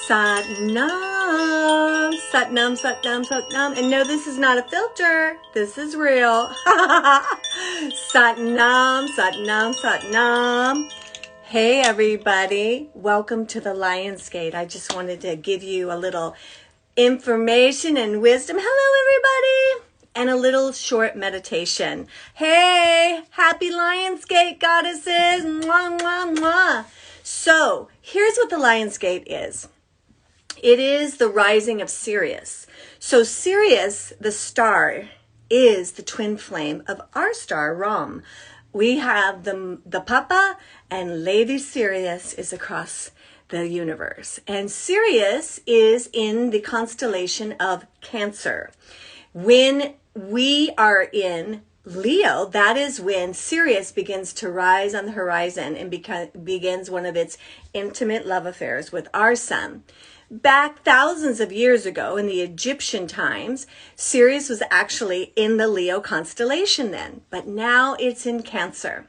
Satnam, Satnam, Satnam, Satnam. And no, this is not a filter. This is real. Satnam, Satnam, Satnam. Hey, everybody. Welcome to the Lion's Gate. I just wanted to give you a little information and wisdom. Hello, everybody. And a little short meditation. Hey, happy Lion's Gate goddesses. Mwah, mwah, mwah. So here's what the Lion's Gate is. It is the rising of Sirius. So Sirius, the star, is the twin flame of our star, Ram. We have the Papa, and Lady Sirius is across the universe. And Sirius is in the constellation of Cancer. When we are in Leo, that is when Sirius begins to rise on the horizon and begins one of its intimate love affairs with our sun. Back thousands of years ago in the Egyptian times, Sirius was actually in the Leo constellation then, but now it's in Cancer.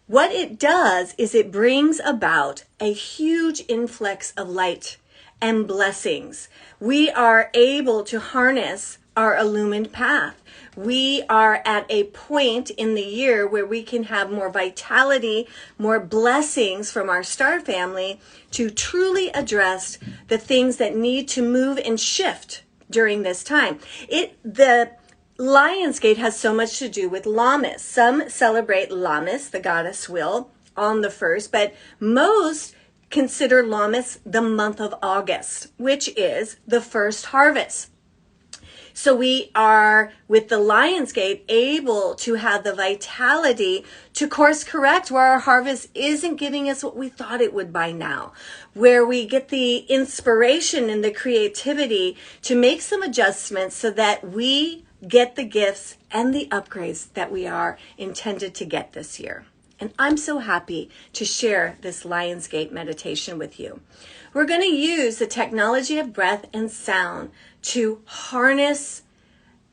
What it does is it brings about a huge influx of light and blessings. We are able to harness our illumined path. We are at a point in the year where we can have more vitality, more blessings from our star family to truly address the things that need to move and shift during this time. The Lion's Gate has so much to do with Lammas. Some celebrate Lammas, the goddess will, on the 1st, but most consider Lammas the month of August, which is the first harvest. So we are, with the Lion's Gate, able to have the vitality to course correct where our harvest isn't giving us what we thought it would by now, where we get the inspiration and the creativity to make some adjustments so that we get the gifts and the upgrades that we are intended to get this year. And I'm so happy to share this Lion's Gate meditation with you. We're going to use the technology of breath and sound to harness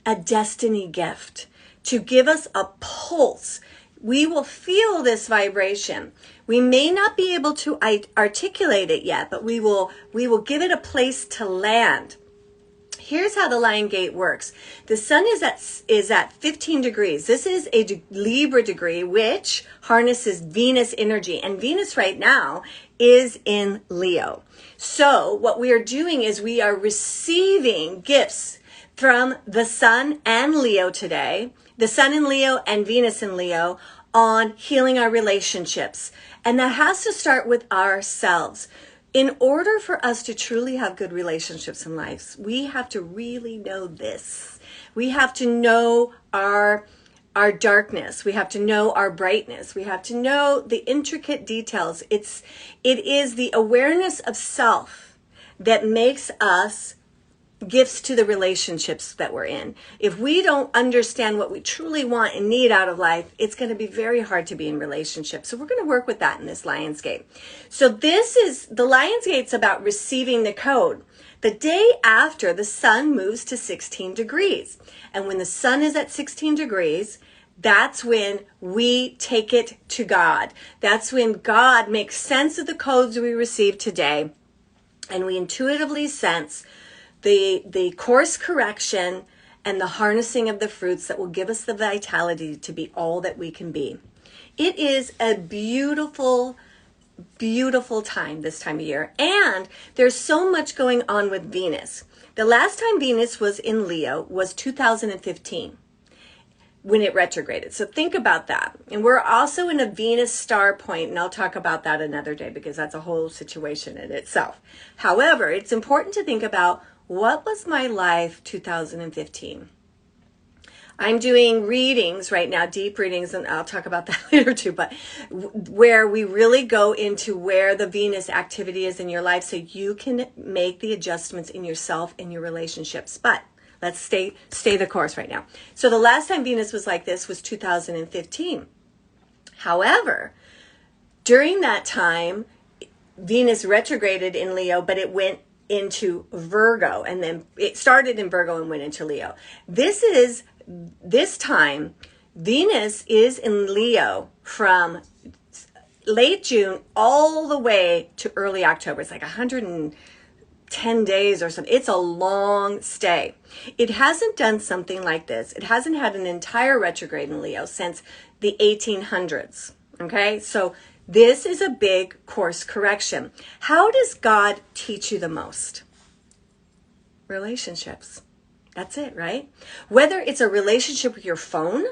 a destiny gift, to give us a pulse. We will feel this vibration. We may not be able to articulate it yet, but we will give it a place to land. Here's how the Lion Gate works. The sun is at 15 degrees. This is a Libra degree, which harnesses Venus energy. And Venus right now is in Leo. So what we are doing is we are receiving gifts from the sun and Leo today, the sun in Leo and Venus in Leo, on healing our relationships. And that has to start with ourselves. In order for us to truly have good relationships in life, we have to really know this. We have to know our darkness. We have to know our brightness. We have to know the intricate details. It is the awareness of self that makes us gifts to the relationships that we're in. If we don't understand what we truly want and need out of life, it's going to be very hard to be in relationships. So we're going to work with that in this Lion's Gate. So the Lion's Gate's about receiving the code. The day after, the sun moves to 16 degrees. And when the sun is at 16 degrees, that's when we take it to God. That's when God makes sense of the codes we receive today. And we intuitively sense the course correction and the harnessing of the fruits that will give us the vitality to be all that we can be. It is a beautiful, beautiful time this time of year. And there's so much going on with Venus. The last time Venus was in Leo was 2015 when it retrograded. So think about that. And we're also in a Venus star point, and I'll talk about that another day because that's a whole situation in itself. However, it's important to think about, what was my life 2015? I'm doing readings right now, deep readings, and I'll talk about that later too, but where we really go into where the Venus activity is in your life so you can make the adjustments in yourself and your relationships. But let's stay the course right now. So the last time Venus was like this was 2015. However, during that time, Venus retrograded in Leo, but it went into Virgo, and then it started in Virgo and went into Leo. This time, Venus is in Leo from late June all the way to early October. It's like 10 days or something. It's a long stay. It hasn't done something like this. It hasn't had an entire retrograde in Leo since the 1800s. Okay, so this is a big course correction. How does God teach you the most? Relationships. That's it, right? Whether it's a relationship with your phone,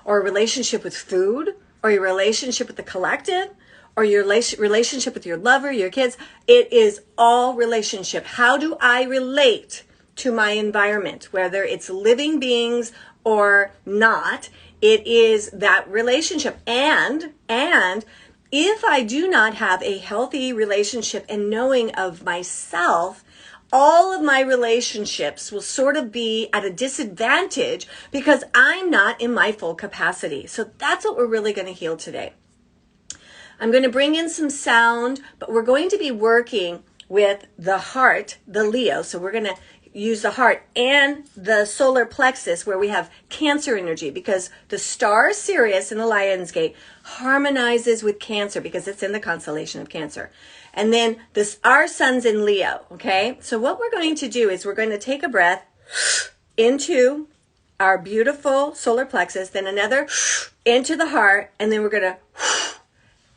or a relationship with food, or your relationship with the collective, or your relationship with your lover, your kids, it is all relationship. How do I relate to my environment, whether it's living beings or not? It is that relationship. And if I do not have a healthy relationship and knowing of myself, all of my relationships will sort of be at a disadvantage because I'm not in my full capacity. So that's what we're really going to heal today. I'm going to bring in some sound, but we're going to be working with the heart, the Leo. So we're going to use the heart and the solar plexus where we have Cancer energy, because the star Sirius in the Lion's Gate harmonizes with Cancer because it's in the constellation of Cancer. And then our sun's in Leo, okay? So what we're going to do is we're going to take a breath into our beautiful solar plexus, then another into the heart, and then we're going to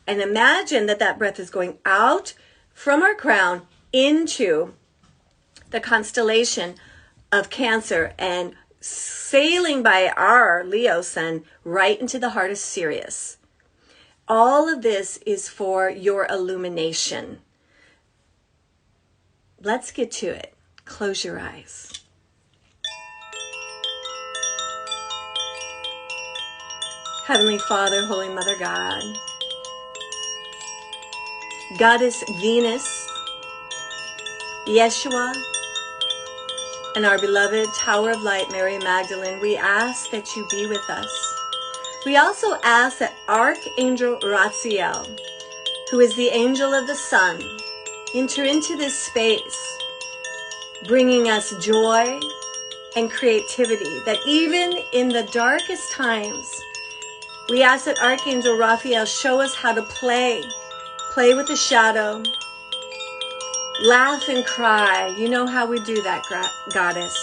and imagine that breath is going out from our crown into the constellation of Cancer and sailing by our Leo sun right into the heart of Sirius. All of this is for your illumination. Let's get to it. Close your eyes. Heavenly Father, Holy Mother God, Goddess Venus, Yeshua, and our beloved Tower of Light, Mary Magdalene, we ask that you be with us. We also ask that Archangel Ratziel, who is the angel of the sun, enter into this space, bringing us joy and creativity, that even in the darkest times, we ask that Archangel Raphael show us how to play with the shadow, laugh and cry. You know how we do that, Goddess.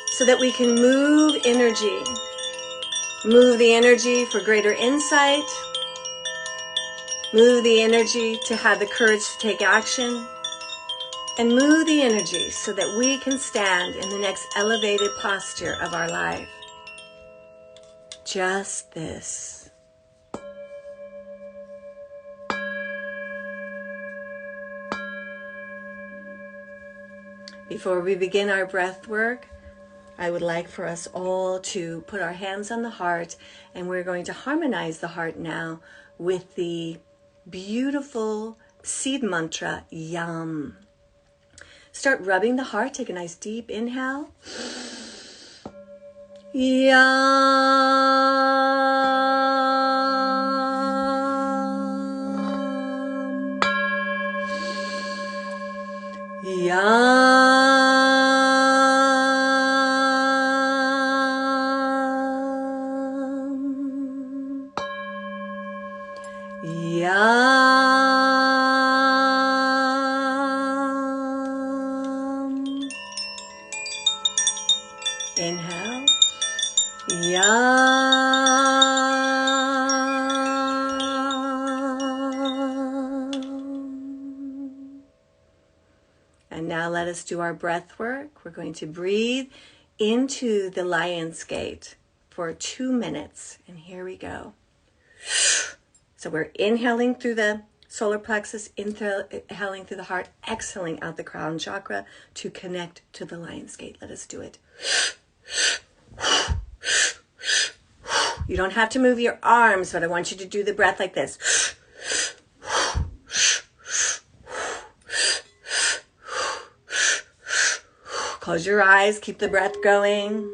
So that we can move the energy for greater insight, move the energy to have the courage to take action, and move the energy so that we can stand in the next elevated posture of our life. Just this. Before we begin our breath work, I would like for us all to put our hands on the heart, and we're going to harmonize the heart now with the beautiful seed mantra, Yam. Start rubbing the heart. Take a nice deep inhale. Yam. Yam. Yam. Inhale. Yam. And now let us do our breath work. We're going to breathe into the Lion's Gate for 2 minutes. And here we go. So we're inhaling through the solar plexus, inhaling through the heart, exhaling out the crown chakra to connect to the Lion's Gate. Let us do it. You don't have to move your arms, but I want you to do the breath like this. Close your eyes, keep the breath going.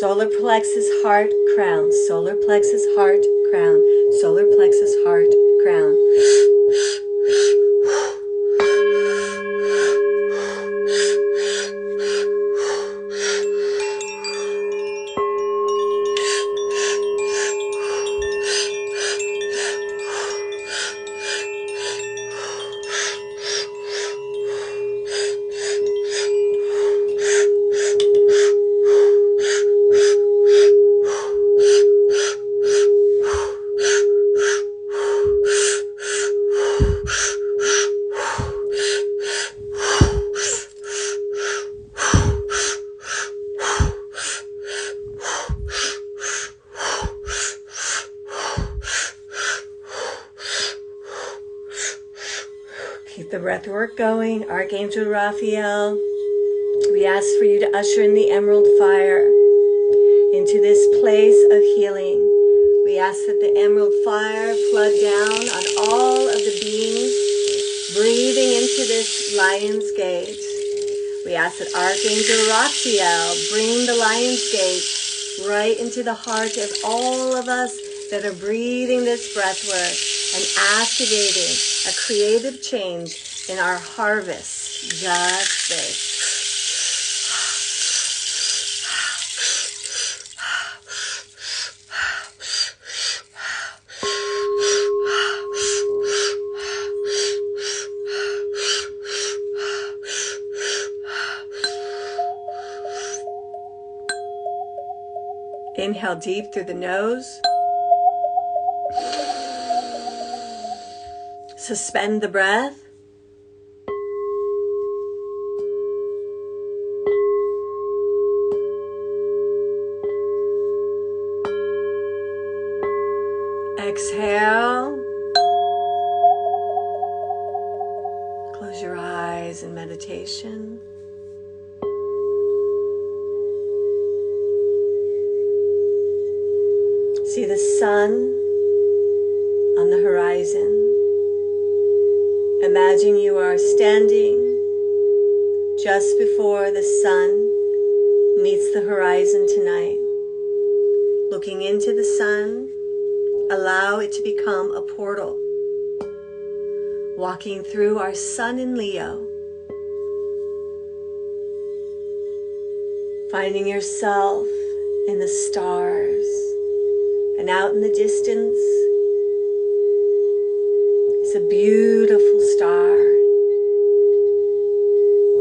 Solar plexus, heart, crown. Solar plexus, heart, crown. Solar plexus, heart, crown. the breath work going. Archangel Raphael, we ask for you to usher in the emerald fire into this place of healing. We ask that the emerald fire flood down on all of the beings breathing into this Lion's Gate. We ask that Archangel Raphael bring the Lion's Gate right into the heart of all of us that are breathing this breath work and activating a creative change in our harvest. Just this. Inhale deep through the nose. Suspend the breath. Exhale. Close your eyes in meditation. See the sun on the horizon. Imagine you are standing just before the sun meets the horizon tonight. Looking into the sun, allow it to become a portal. Walking through our sun in Leo. Finding yourself in the stars. And out in the distance is a beautiful star,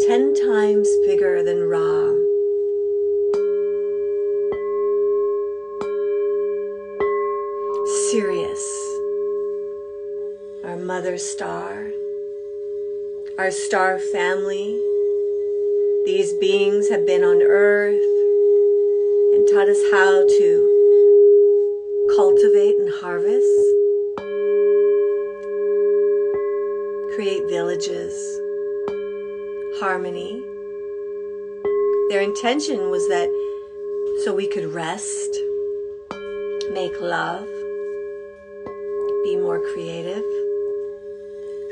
10 times bigger than Ra. Sirius, our mother star, our star family. These beings have been on Earth and taught us how to cultivate and harvest, create villages, harmony. Their intention was that so we could rest, make love, be more creative,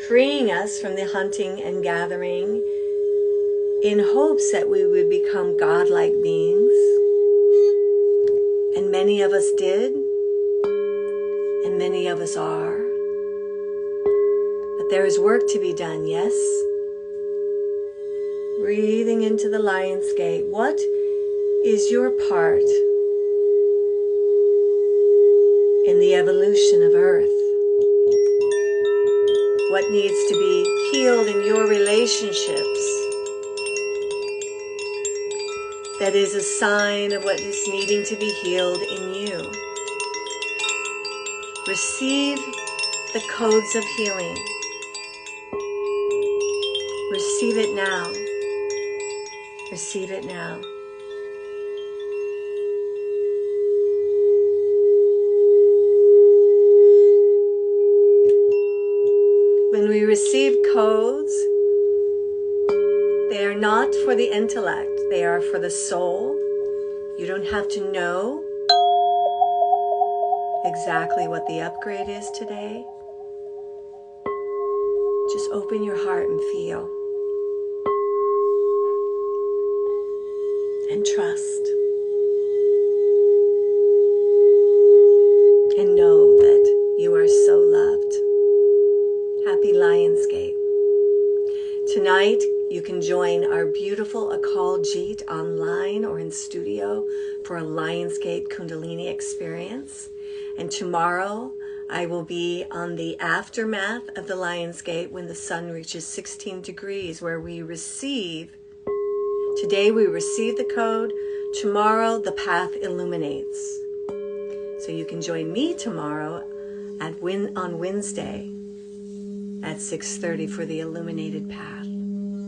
freeing us from the hunting and gathering in hopes that we would become godlike beings. And many of us did. And many of us are. But there is work to be done, yes? Breathing into the Lion's Gate. What is your part in the evolution of Earth? What needs to be healed in your relationships? That is a sign of what is needing to be healed in you. Receive the codes of healing. Receive it now. Receive it now. When we receive codes, they are not for the intellect. They are for the soul. You don't have to know exactly what the upgrade is today. Just open your heart and feel. And trust. And know that you are so loved. Happy Lion's Gate. Tonight, you can join our beautiful Akal Jeet online or in studio for a Lion's Gate Kundalini experience. And tomorrow, I will be on the aftermath of the Lion's Gate when the sun reaches 16 degrees, where we receive. Today we receive the code. Tomorrow the path illuminates. So you can join me tomorrow on Wednesday at 6:30 for the illuminated path.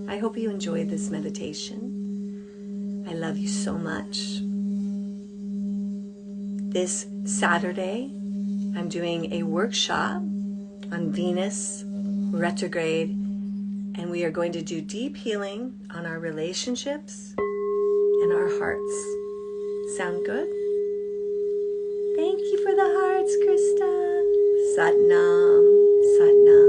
I hope you enjoyed this meditation. I love you so much. This Saturday, I'm doing a workshop on Venus retrograde And we are going to do deep healing on our relationships and our hearts. Sound good? Thank you for the hearts, Krista. Sat Nam, Sat Nam.